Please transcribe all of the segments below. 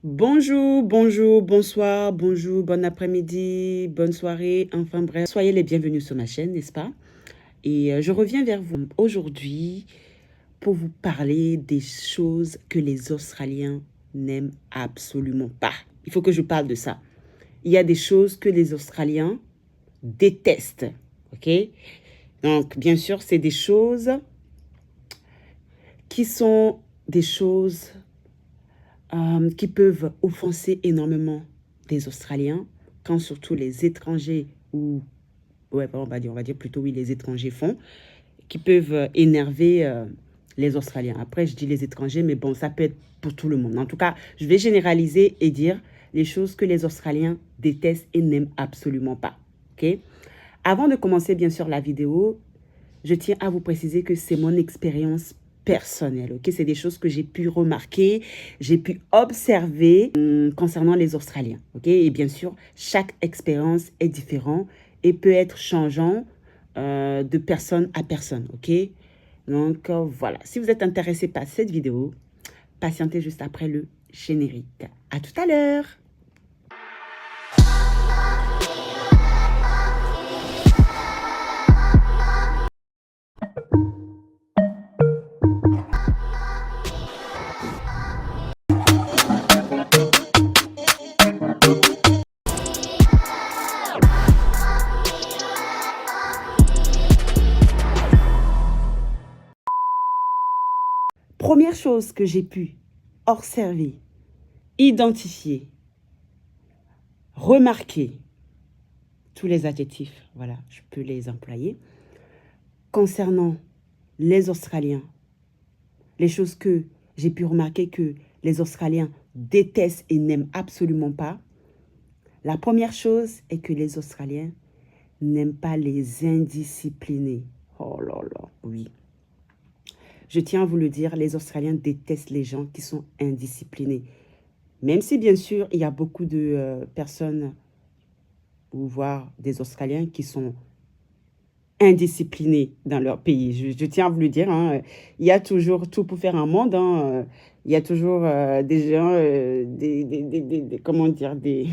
Bonjour, bonjour, bonsoir, bonjour, bon après-midi, bonne soirée, enfin bref, soyez les bienvenus sur ma chaîne, n'est-ce pas? Et je reviens vers vous aujourd'hui pour vous parler des choses que les Australiens n'aiment absolument pas. Il faut que je parle de ça. Il y a des choses que les Australiens détestent, ok? Donc, bien sûr, c'est des choses qui sont des choses qui peuvent offenser énormément les Australiens, quand surtout les étrangers, ou ouais, on va dire plutôt oui, les étrangers font, qui peuvent énerver les Australiens. Après, je dis les étrangers, mais bon, ça peut être pour tout le monde. En tout cas, je vais généraliser et dire les choses que les Australiens détestent et n'aiment absolument pas. Ok? Avant de commencer, bien sûr, la vidéo, je tiens à vous préciser que c'est mon expérience personnelle. Ok, c'est des choses que j'ai pu remarquer, j'ai pu observer concernant les Australiens. Ok, et bien sûr, chaque expérience est différente et peut être changeant de personne à personne. Ok, donc voilà. Si vous êtes intéressé par cette vidéo, patientez juste après le générique. À tout à l'heure. Première chose que j'ai pu observer, identifier, remarquer, tous les adjectifs, voilà, je peux les employer. Concernant les Australiens, les choses que j'ai pu remarquer que les Australiens détestent et n'aiment absolument pas. La première chose est que les Australiens n'aiment pas les indisciplinés. Oh là là, oui. Je tiens à vous le dire, les Australiens détestent les gens qui sont indisciplinés. Même si, bien sûr, il y a beaucoup de personnes, ou voire des Australiens qui sont indisciplinés dans leur pays. Je tiens à vous le dire, hein, il y a toujours tout pour faire un monde. Hein, il y a toujours des gens, comment dire, des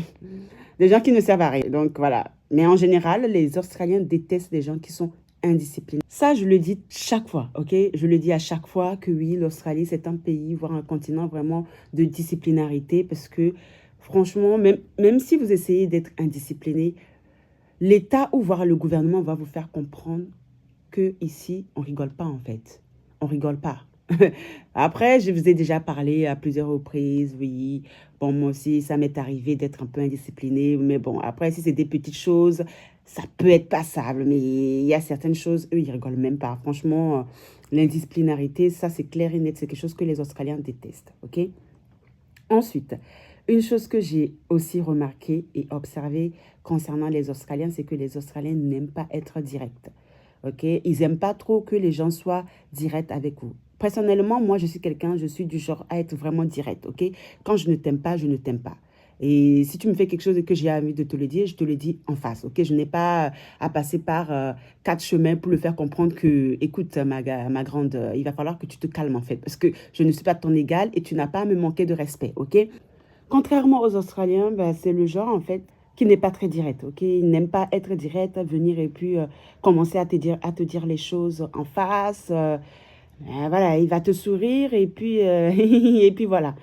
gens qui ne servent à rien. Donc voilà. Mais en général, les Australiens détestent les gens qui sont indisciplinés. Ça, je le dis chaque fois, ok? Je le dis à chaque fois que oui, l'Australie, c'est un pays, voire un continent vraiment de disciplinarité parce que franchement, même si vous essayez d'être indiscipliné, l'État ou voire le gouvernement va vous faire comprendre que ici, on rigole pas en fait. On rigole pas. Après, je vous ai déjà parlé à plusieurs reprises, oui. Bon, moi aussi, ça m'est arrivé d'être un peu indisciplinée. Mais bon, après, si c'est des petites choses, ça peut être passable. Mais il y a certaines choses, eux, ils rigolent même pas. Franchement, l'indisciplinarité, ça, c'est clair et net. C'est quelque chose que les Australiens détestent, ok? Ensuite, une chose que j'ai aussi remarqué et observé concernant les Australiens, c'est que les Australiens n'aiment pas être directs. Ok? Ils n'aiment pas trop que les gens soient directs avec vous. Personnellement, moi, je suis du genre à être vraiment direct. Ok? Quand je ne t'aime pas, je ne t'aime pas. Et si tu me fais quelque chose et que j'ai envie de te le dire, je te le dis en face. Ok? Je n'ai pas à passer par quatre chemins pour le faire comprendre que, écoute, ma grande, il va falloir que tu te calmes en fait. Parce que je ne suis pas ton égal et tu n'as pas à me manquer de respect. Ok? Contrairement aux Australiens, ben, c'est le genre, en fait, qui n'est pas très direct, ok? Il n'aime pas être direct, venir et puis commencer à te dire les choses en face. Voilà, il va te sourire et puis, et puis voilà.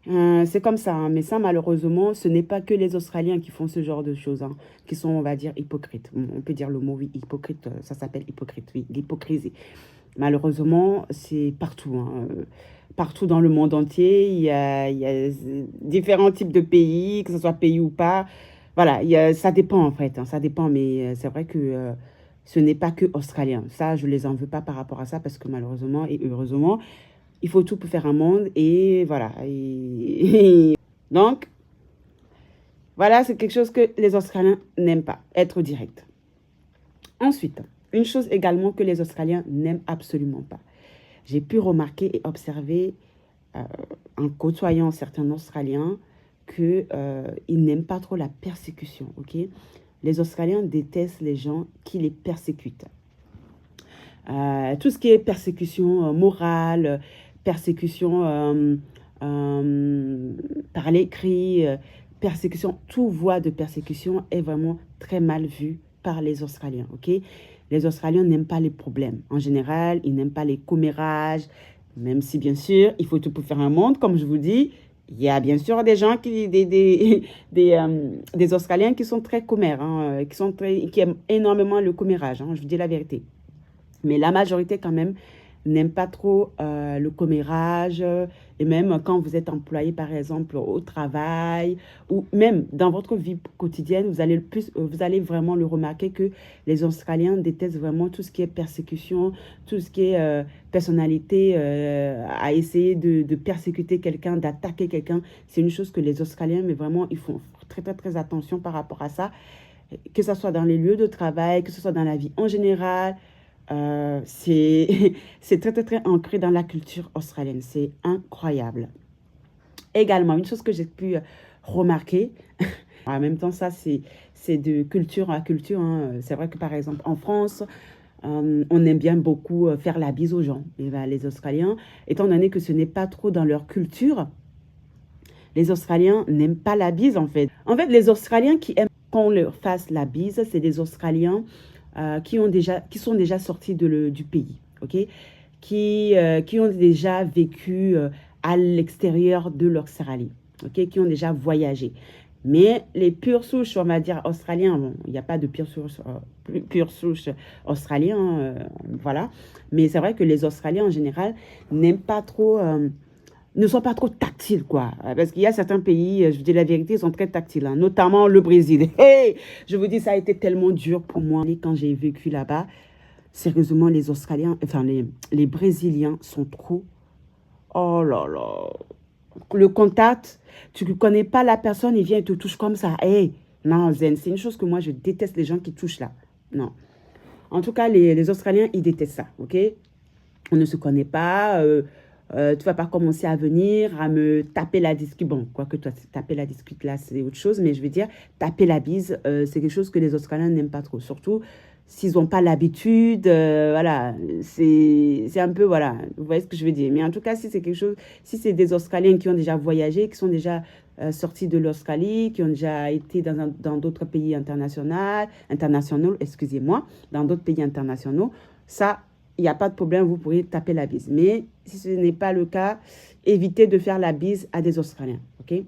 C'est comme ça, hein. Mais ça, malheureusement, ce n'est pas que les Australiens qui font ce genre de choses, hein, qui sont, on va dire, hypocrites. On peut dire le mot, oui, hypocrite, ça s'appelle hypocrite, oui, l'hypocrisie. Malheureusement, c'est partout, hein. Partout dans le monde entier, il y a différents types de pays, que ce soit pays ou pas. Voilà, ça dépend en fait, hein, ça dépend, mais c'est vrai que ce n'est pas que australien. Ça, je les en veux pas par rapport à ça parce que malheureusement et heureusement, il faut tout pour faire un monde et voilà. Donc, voilà, c'est quelque chose que les Australiens n'aiment pas, être direct. Ensuite, une chose également que les Australiens n'aiment absolument pas. J'ai pu remarquer et observer euh, en côtoyant certains Australiens qu'ils n'aiment pas trop la persécution. Ok, les Australiens détestent les gens qui les persécutent. Tout ce qui est persécution morale, persécution par l'écrit, persécution, toute voie de persécution est vraiment très mal vue par les Australiens, ok? Les Australiens n'aiment pas les problèmes. En général, ils n'aiment pas les commérages, même si, bien sûr, il faut tout pour faire un monde, comme je vous dis. Il y a bien sûr des gens, des Australiens qui sont très commères, hein, qui aiment énormément le commérage, hein, je vous dis la vérité. Mais la majorité, quand même, n'aime pas trop le commérage. Et même quand vous êtes employé, par exemple, au travail, ou même dans votre vie quotidienne, vous allez vraiment le remarquer que les Australiens détestent vraiment tout ce qui est persécution, tout ce qui est personnalité, à essayer de persécuter quelqu'un, d'attaquer quelqu'un. C'est une chose que les Australiens, mais vraiment, ils font très, très, très attention par rapport à ça. Que ce soit dans les lieux de travail, que ce soit dans la vie en général. C'est c'est très, très, très ancré dans la culture australienne. C'est incroyable. Également, une chose que j'ai pu remarquer, en même temps, ça, c'est de culture à culture, hein. C'est vrai que, par exemple, en France, on aime bien beaucoup faire la bise aux gens. Et ben, les Australiens, étant donné que ce n'est pas trop dans leur culture, les Australiens n'aiment pas la bise, en fait. En fait, les Australiens qui aiment qu'on leur fasse la bise, c'est des Australiens qui sont déjà sortis du pays, ok? Qui ont déjà vécu à l'extérieur de l'Australie, ok? Qui ont déjà voyagé. Mais les pures souches, on va dire australiens, bon, il n'y a pas de pure souche australien, voilà. Mais c'est vrai que les Australiens en général n'aiment pas trop, ne sont pas trop tactiles, quoi. Parce qu'il y a certains pays, je vous dis la vérité, ils sont très tactiles, hein, notamment le Brésil. Hey, je vous dis, ça a été tellement dur pour moi quand j'ai vécu là-bas. Sérieusement, les Australiens, enfin les Brésiliens sont trop... Oh là là. Le contact, tu ne connais pas la personne, il vient et te touche comme ça. Hey, non, Zen, c'est une chose que moi, je déteste les gens qui touchent là. Non. En tout cas, les Australiens, ils détestent ça, ok? On ne se connaît pas, tu ne vas pas commencer à venir, à me taper la discute. Bon, quoique toi, taper la discute là, c'est autre chose, mais je veux dire, taper la bise, c'est quelque chose que les Australiens n'aiment pas trop. Surtout s'ils n'ont pas l'habitude, voilà, c'est un peu, voilà, vous voyez ce que je veux dire. Mais en tout cas, si c'est quelque chose, si c'est des Australiens qui ont déjà voyagé, qui sont déjà sortis de l'Australie, qui ont déjà été dans d'autres pays internationaux, excusez-moi, dans d'autres pays internationaux, ça, il n'y a pas de problème, vous pourrez taper la bise. Mais si ce n'est pas le cas, évitez de faire la bise à des Australiens, ok?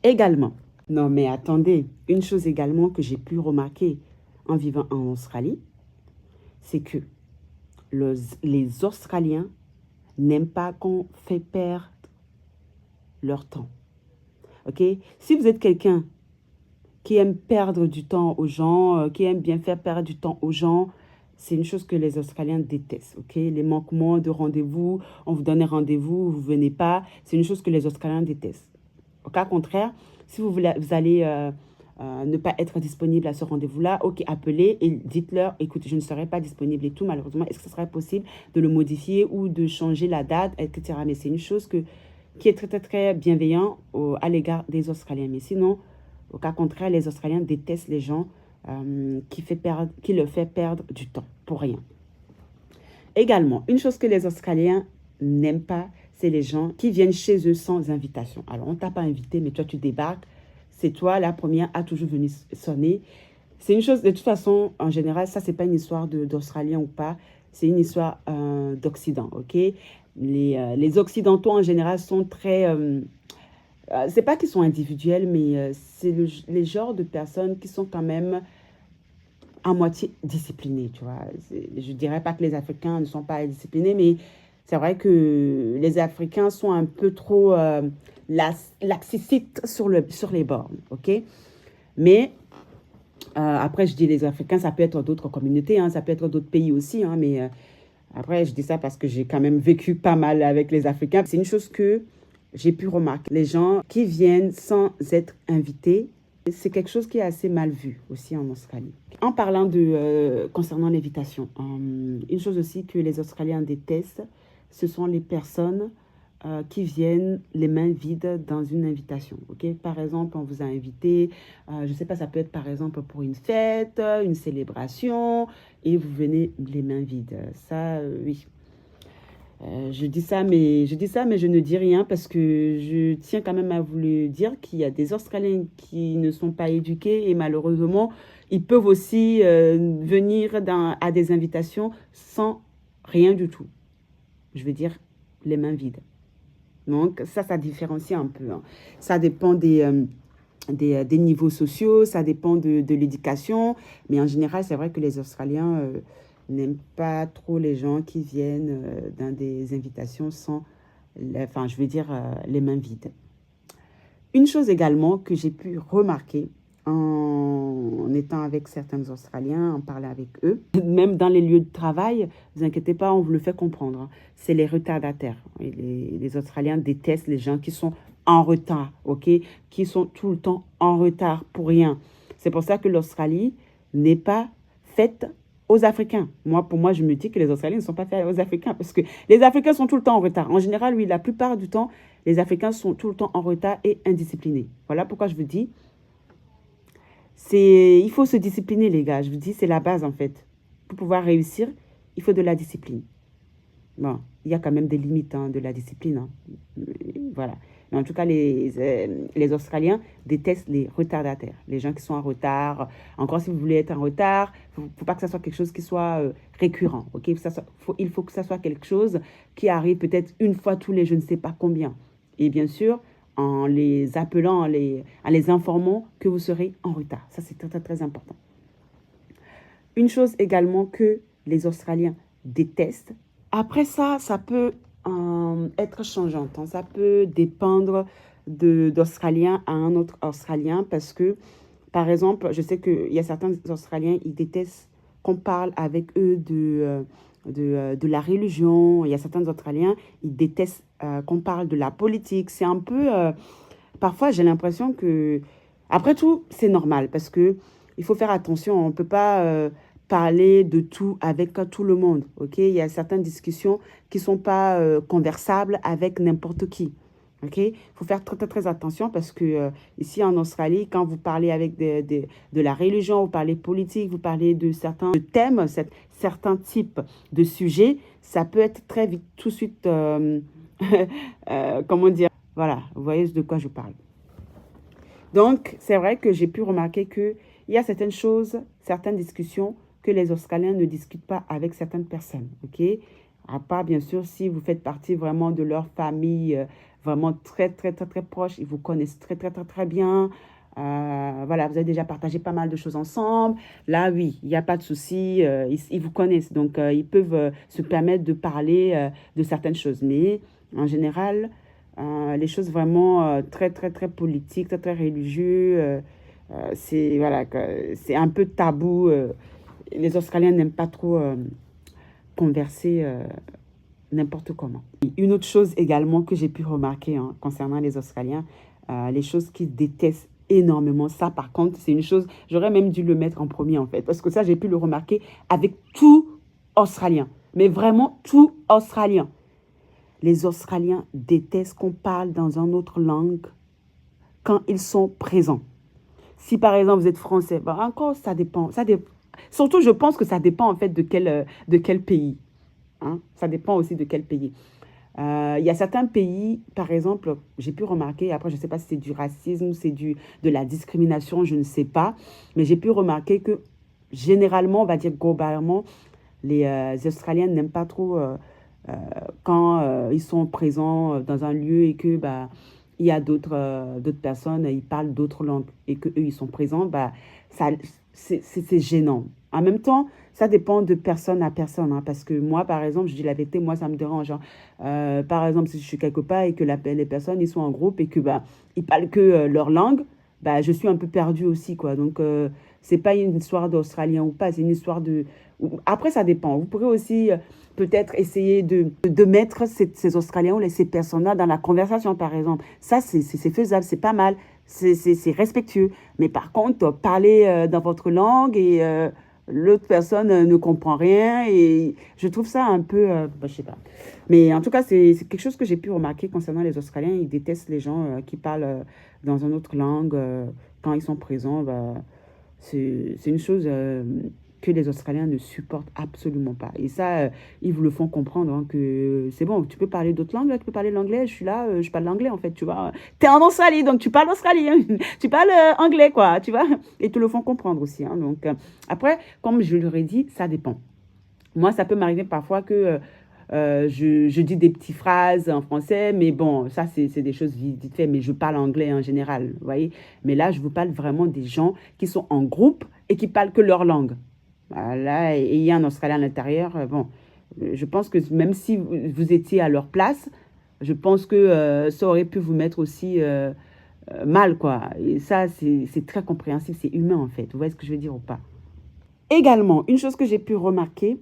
Également, non mais attendez, une chose également que j'ai pu remarquer en vivant en Australie, c'est que les Australiens n'aiment pas qu'on fait perdre leur temps, ok? Si vous êtes quelqu'un qui aime perdre du temps aux gens, qui aime bien faire perdre du temps aux gens, c'est une chose que les Australiens détestent, ok? Les manquements de rendez-vous, on vous donne un rendez-vous, vous ne venez pas, c'est une chose que les Australiens détestent. Au cas contraire, si vous allez ne pas être disponible à ce rendez-vous-là, ok, appelez et dites-leur, écoute, je ne serai pas disponible et tout, malheureusement, est-ce que ce serait possible de le modifier ou de changer la date, etc. Mais c'est une chose qui est très, très, très bienveillant à l'égard des Australiens. Mais sinon, au cas contraire, les Australiens détestent les gens qui leur fait perdre du temps pour rien. Également, une chose que les Australiens n'aiment pas, c'est les gens qui viennent chez eux sans invitation. Alors, on ne t'a pas invité, mais toi, tu débarques. C'est toi, la première, à toujours venir sonner. C'est une chose, de toute façon, en général, ça, c'est pas une histoire d'Australiens ou pas. C'est une histoire d'Occident, ok? Les Occidentaux, en général, sont très... c'est pas qu'ils sont individuels, mais c'est les genres de personnes qui sont quand même à moitié disciplinés, tu vois. Je dirais pas que les Africains ne sont pas disciplinés, mais c'est vrai que les Africains sont un peu trop laxistes sur les bornes, ok? Mais après, je dis les Africains, ça peut être d'autres communautés, hein, ça peut être d'autres pays aussi, hein, mais après, je dis ça parce que j'ai quand même vécu pas mal avec les Africains. C'est une chose que j'ai pu remarquer. Les gens qui viennent sans être invités, c'est quelque chose qui est assez mal vu aussi en Australie. En parlant concernant l'invitation, une chose aussi que les Australiens détestent, ce sont les personnes qui viennent les mains vides dans une invitation. Okay? Par exemple, on vous a invité, je ne sais pas, ça peut être par exemple pour une fête, une célébration, et vous venez les mains vides. Ça, oui. Je dis ça, mais je ne dis rien parce que je tiens quand même à vous le dire qu'il y a des Australiens qui ne sont pas éduqués et malheureusement, ils peuvent aussi venir à des invitations sans rien du tout. Je veux dire, les mains vides. Donc, ça différencie un peu, hein. Ça dépend des niveaux sociaux, ça dépend de l'éducation. Mais en général, c'est vrai que les Australiens n'aiment pas trop les gens qui viennent dans des invitations sans, enfin, je veux dire, les mains vides. Une chose également que j'ai pu remarquer en étant avec certains Australiens, en parlant avec eux, même dans les lieux de travail, ne vous inquiétez pas, on vous le fait comprendre, hein, c'est les retardataires. Et les Australiens détestent les gens qui sont en retard, ok, qui sont tout le temps en retard pour rien. C'est pour ça que l'Australie n'est pas faite aux Africains. Pour moi, je me dis que les Australiens ne sont pas faits aux Africains parce que les Africains sont tout le temps en retard. En général, oui, la plupart du temps, les Africains sont tout le temps en retard et indisciplinés. Voilà pourquoi je vous dis, il faut se discipliner, les gars. Je vous dis, c'est la base, en fait. Pour pouvoir réussir, il faut de la discipline. Bon, il y a quand même des limites hein, de la discipline. Hein. Voilà. Mais en tout cas, les Australiens détestent les retardataires. Les gens qui sont en retard. Encore, si vous voulez être en retard, il ne faut pas que ça soit quelque chose qui soit récurrent. Okay? Il faut que ça soit quelque chose qui arrive peut-être une fois tous les je ne sais pas combien. Et bien sûr, en les appelant, en les informant que vous serez en retard. Ça, c'est très, très, très important. Une chose également que les Australiens détestent. Après ça, ça peut être changeant. Hein. Ça peut dépendre d'Australien à un autre Australien parce que, par exemple, je sais qu'il y a certains Australiens, ils détestent qu'on parle avec eux de la religion. Il y a certains Australiens, ils détestent qu'on parle de la politique. C'est un peu... parfois, j'ai l'impression que... Après tout, c'est normal parce que il faut faire attention. On ne peut pas parler de tout avec tout le monde. Okay? Il y a certaines discussions qui ne sont pas conversables avec n'importe qui. Il faut faire très, très, très attention parce que ici en Australie, quand vous parlez avec de la religion, vous parlez politique, vous parlez de certains thèmes, certains types de sujets, ça peut être très vite, tout de suite, comment dire, voilà, vous voyez de quoi je parle. Donc, c'est vrai que j'ai pu remarquer qu'il y a certaines choses, certaines discussions que les Australiens ne discutent pas avec certaines personnes, ok? À part, bien sûr, si vous faites partie vraiment de leur famille, vraiment très, très, très, très proche, ils vous connaissent très, très, très, très bien. Voilà, vous avez déjà partagé pas mal de choses ensemble. Là, oui, il n'y a pas de souci, ils vous connaissent. Donc, ils peuvent se permettre de parler de certaines choses. Mais, en général, les choses vraiment très, très, très politiques, très, très religieux, c'est voilà, c'est un peu tabou. Les Australiens n'aiment pas trop converser n'importe comment. Une autre chose également que j'ai pu remarquer hein, concernant les Australiens, les choses qu'ils détestent énormément. Ça, par contre, c'est une chose, j'aurais même dû le mettre en premier en fait, parce que ça, j'ai pu le remarquer avec tout Australien, mais vraiment tout Australien. Les Australiens détestent qu'on parle dans une autre langue quand ils sont présents. Si par exemple vous êtes français, bah encore ça dépend. Surtout, je pense que ça dépend en fait de quel pays. Hein? Ça dépend aussi de quel pays. Il y a certains pays, par exemple, j'ai pu remarquer, après je ne sais pas si c'est du racisme, c'est de la discrimination, je ne sais pas, mais j'ai pu remarquer que généralement, on va dire globalement, les Australiens n'aiment pas trop quand ils sont présents dans un lieu et que bah, il y a d'autres personnes, ils parlent d'autres langues et qu'eux, ils sont présents, bah, c'est gênant. En même temps, ça dépend de personne à personne. Hein, parce que moi, par exemple, je dis la vérité, moi, ça me dérange. Hein. Par exemple, si je suis quelque part et que les personnes, ils sont en groupe et que bah, ils parlent que leur langue, bah, je suis un peu perdue aussi, quoi. Donc, c'est pas une histoire d'Australien ou pas, c'est une histoire de... Après, ça dépend. Vous pourrez aussi peut-être essayer de mettre ces Australiens ou ces personnes-là dans la conversation, par exemple. Ça, c'est faisable, c'est pas mal, c'est respectueux. Mais par contre, parler dans votre langue et l'autre personne ne comprend rien et je trouve ça un peu, bah, je sais pas. Mais en tout cas, c'est quelque chose que j'ai pu remarquer concernant les Australiens. Ils détestent les gens qui parlent dans une autre langue quand ils sont présents. Bah, c'est une chose que les Australiens ne supportent absolument pas. Et ça, ils vous le font comprendre hein, que c'est bon, tu peux parler d'autres langues, là, tu peux parler l'anglais, je suis là, je parle l'anglais en fait, tu vois. Tu es en Australie, donc tu parles australien, tu parles anglais, quoi, tu vois. Et te le font comprendre aussi. Hein, donc, après, comme je leur ai dit, ça dépend. Moi, ça peut m'arriver parfois que je dis des petites phrases en français, mais bon, ça, c'est des choses vite fait, mais je parle anglais en général, vous voyez. Mais là, je vous parle vraiment des gens qui sont en groupe et qui parlent que leur langue. Voilà, et il y a un Australien à l'intérieur. Bon, je pense que même si vous étiez à leur place, je pense que ça aurait pu vous mettre aussi mal, quoi. Et ça, c'est très compréhensible, c'est humain, en fait. Vous voyez ce que je veux dire ou pas? Également, une chose que j'ai pu remarquer,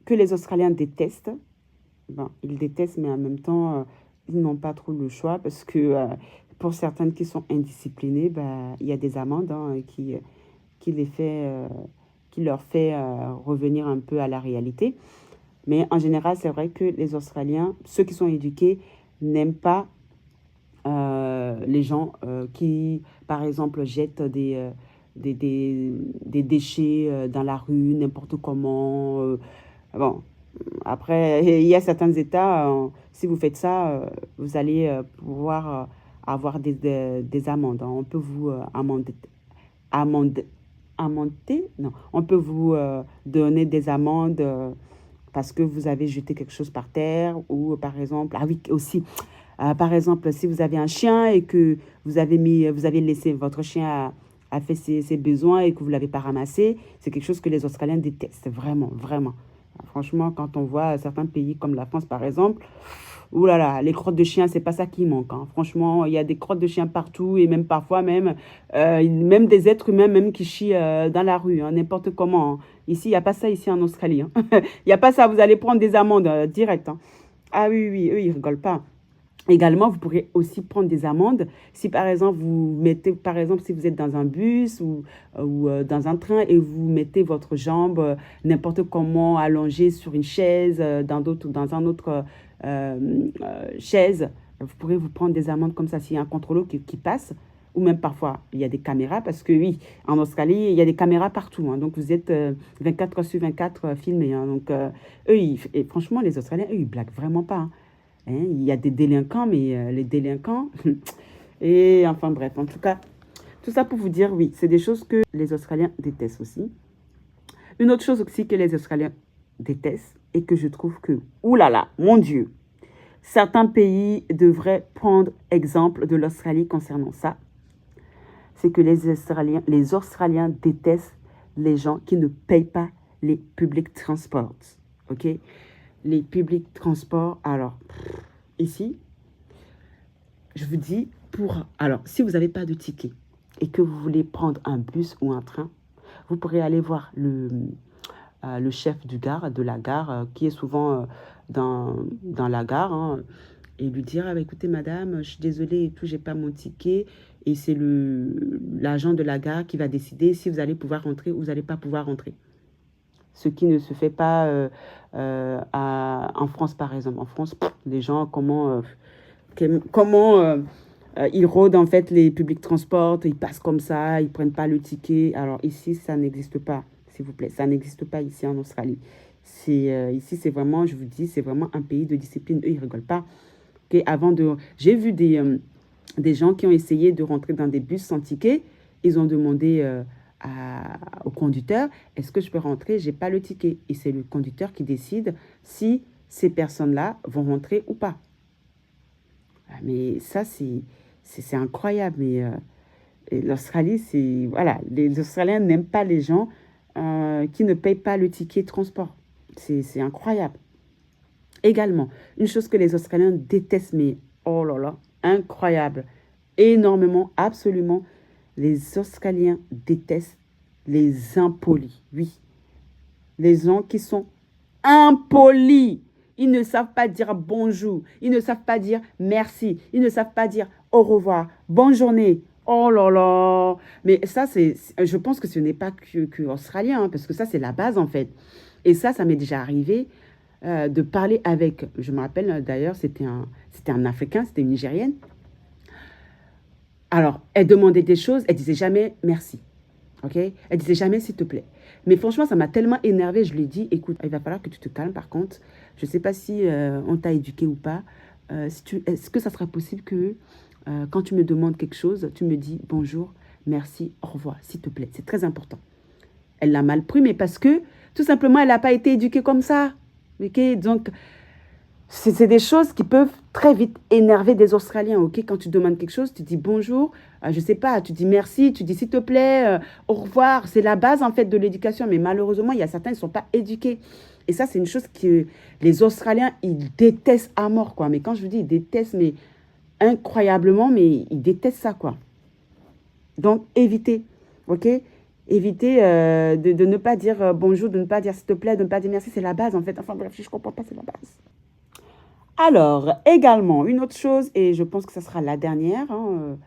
que les Australiens détestent, bon, ils détestent, mais en même temps, ils n'ont pas trop le choix parce que pour certaines qui sont indisciplinées, bah, il y a des amendes hein, qui, les fait, qui leur fait revenir un peu à la réalité. Mais en général, c'est vrai que les Australiens, ceux qui sont éduqués, n'aiment pas les gens qui, par exemple, jettent des déchets dans la rue, n'importe comment. Bon, après, il y a certains États, si vous faites ça, vous allez pouvoir avoir des amendes. Hein. On peut vous amender, amender, non, on peut vous donner des amendes parce que vous avez jeté quelque chose par terre ou par exemple, ah oui, aussi, par exemple, si vous avez un chien et que vous avez laissé votre chien à faire ses besoins et que vous ne l'avez pas ramassé, c'est quelque chose que les Australiens détestent, vraiment, vraiment. Franchement, quand on voit certains pays comme la France, par exemple, ouh là là, les crottes de chiens, c'est pas ça qui manque. Hein. Franchement, il y a des crottes de chiens partout et même parfois même des êtres humains même qui chient dans la rue, hein, n'importe comment. Hein. Ici, il n'y a pas ça ici en Australie. Hein. Il n'y a pas ça, vous allez prendre des amendes directes. Hein. Ah oui, oui, eux, ils rigolent pas. Également, vous pourrez aussi prendre des amendes si, par exemple, vous mettez, par exemple, si vous êtes dans un bus ou dans un train et vous mettez votre jambe n'importe comment allongée sur une chaise, dans un autre chaise, vous pourrez vous prendre des amendes comme ça s'il y a un contrôleur qui passe. Ou même parfois, il y a des caméras parce que oui, en Australie, il y a des caméras partout. Hein, donc, vous êtes 24 heures sur 24 filmés. Hein, donc, eux, et franchement, les Australiens, eux, ils blaguent vraiment pas. Hein. Hein, il y a des délinquants, mais les délinquants... Et enfin bref, en tout cas, tout ça pour vous dire, oui, c'est des choses que les Australiens détestent aussi. Une autre chose aussi que les Australiens détestent et que je trouve que, oulala, mon Dieu, certains pays devraient prendre exemple de l'Australie concernant ça, c'est que les Australiens détestent les gens qui ne payent pas les public transports, ok? Les publics transports, alors, ici, je vous dis, alors, si vous n'avez pas de ticket et que vous voulez prendre un bus ou un train, vous pourrez aller voir le chef de la gare, qui est souvent dans la gare, hein, et lui dire, ah, bah, écoutez, madame, je suis désolée et tout, j'ai pas mon ticket, et c'est l'agent de la gare qui va décider si vous allez pouvoir rentrer ou vous n'allez pas pouvoir rentrer. Ce qui ne se fait pas en France, par exemple. En France, les gens, comment ils rôdent en fait les publics transports, ils passent comme ça, ils ne prennent pas le ticket. Alors ici, ça n'existe pas, s'il vous plaît. Ça n'existe pas ici en Australie. Ici, c'est vraiment, je vous dis, c'est vraiment un pays de discipline. Eux, ils ne rigolent pas. Okay, j'ai vu des gens qui ont essayé de rentrer dans des bus sans ticket. Ils ont demandé au conducteur, est-ce que je peux rentrer? Je n'ai pas le ticket. Et c'est le conducteur qui décide si ces personnes-là vont rentrer ou pas. Mais ça, c'est incroyable. Mais l'Australie, c'est... Voilà, les Australiens n'aiment pas les gens qui ne payent pas le ticket de transport. C'est incroyable. Également, une chose que les Australiens détestent, mais oh là là, incroyable, énormément, absolument, les Australiens détestent les impolis. Oui, les gens qui sont impolis. Ils ne savent pas dire bonjour. Ils ne savent pas dire merci. Ils ne savent pas dire au revoir. Bonne journée. Oh là là. Mais ça, je pense que ce n'est pas que australien, hein, parce que ça, c'est la base, en fait. Et ça m'est déjà arrivé de parler avec, je me rappelle d'ailleurs, c'était un Africain, c'était une Nigérienne. Alors, elle demandait des choses, elle disait jamais merci. Ok? Elle disait jamais s'il te plaît. Mais franchement, ça m'a tellement énervée. Je lui ai dit, écoute, il va falloir que tu te calmes par contre. Je ne sais pas si on t'a éduqué ou pas. Est-ce que ça sera possible que quand tu me demandes quelque chose, tu me dis bonjour, merci, au revoir, s'il te plaît. C'est très important. Elle l'a mal pris, mais parce que tout simplement, elle n'a pas été éduquée comme ça. Ok? Donc, c'est des choses qui peuvent très vite énerver des Australiens, ok? Quand tu demandes quelque chose, tu dis bonjour, je sais pas, tu dis merci, tu dis s'il te plaît, au revoir. C'est la base, en fait, de l'éducation. Mais malheureusement, il y a certains qui ne sont pas éduqués. Et ça, c'est une chose que les Australiens, ils détestent à mort, quoi. Mais quand je vous dis, ils détestent, mais incroyablement, mais ils détestent ça, quoi. Donc, évitez, ok? Évitez de ne pas dire bonjour, de ne pas dire s'il te plaît, de ne pas dire merci. C'est la base, en fait. Enfin, bref, si je ne comprends pas, c'est la base. Alors, également, une autre chose, et je pense que ce sera la dernière, hein,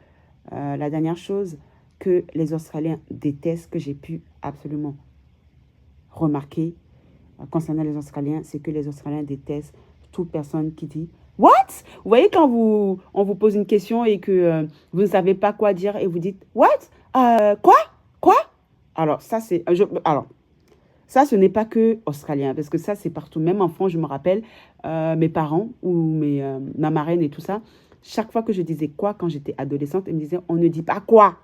la dernière chose que les Australiens détestent, que j'ai pu absolument remarquer concernant les Australiens, c'est que les Australiens détestent toute personne qui dit « What ?» Vous voyez quand on vous pose une question et que vous ne savez pas quoi dire et vous dites « What ?»« Quoi ? Quoi ?» Alors, ça, c'est... Alors, ça, ce n'est pas que australien, parce que ça, c'est partout. Même en France, je me rappelle, mes parents ou ma marraine et tout ça, chaque fois que je disais quoi quand j'étais adolescente, ils me disaient, on ne dit pas quoi.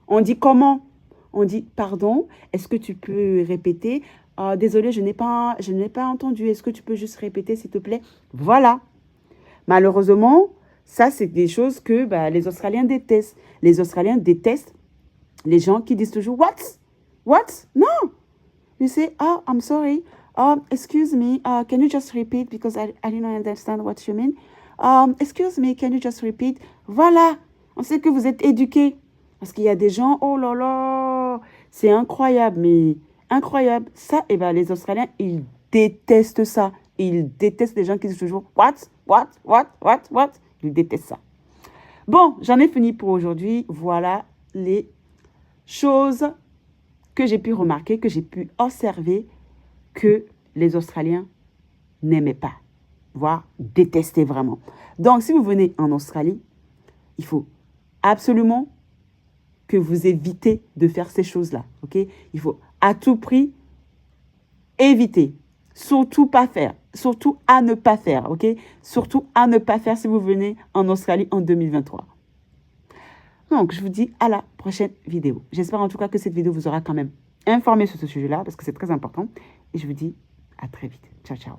On dit comment. On dit, pardon, est-ce que tu peux répéter? Désolé, je n'ai pas entendu. Est-ce que tu peux juste répéter, s'il te plaît? Voilà. Malheureusement, ça, c'est des choses que les Australiens détestent. Les Australiens détestent les gens qui disent toujours, what? What? Non. You say, oh, I'm sorry. Excuse me. Can you just repeat because I didn't understand what you mean. Excuse me. Can you just repeat? Voilà. On sait que vous êtes éduqués. Parce qu'il y a des gens, oh là là, c'est incroyable, mais incroyable. Ça, les Australiens, ils détestent ça. Ils détestent les gens qui disent toujours, what? Ils détestent ça. Bon, j'en ai fini pour aujourd'hui. Voilà les choses que j'ai pu remarquer, que j'ai pu observer que les Australiens n'aimaient pas, voire détestaient vraiment. Donc, si vous venez en Australie, il faut absolument que vous évitez de faire ces choses-là, ok? Il faut à tout prix éviter, surtout pas faire, surtout à ne pas faire, ok? Surtout à ne pas faire si vous venez en Australie en 2023. Donc, je vous dis à la prochaine vidéo. J'espère en tout cas que cette vidéo vous aura quand même informé sur ce sujet-là parce que c'est très important. Et je vous dis à très vite. Ciao, ciao.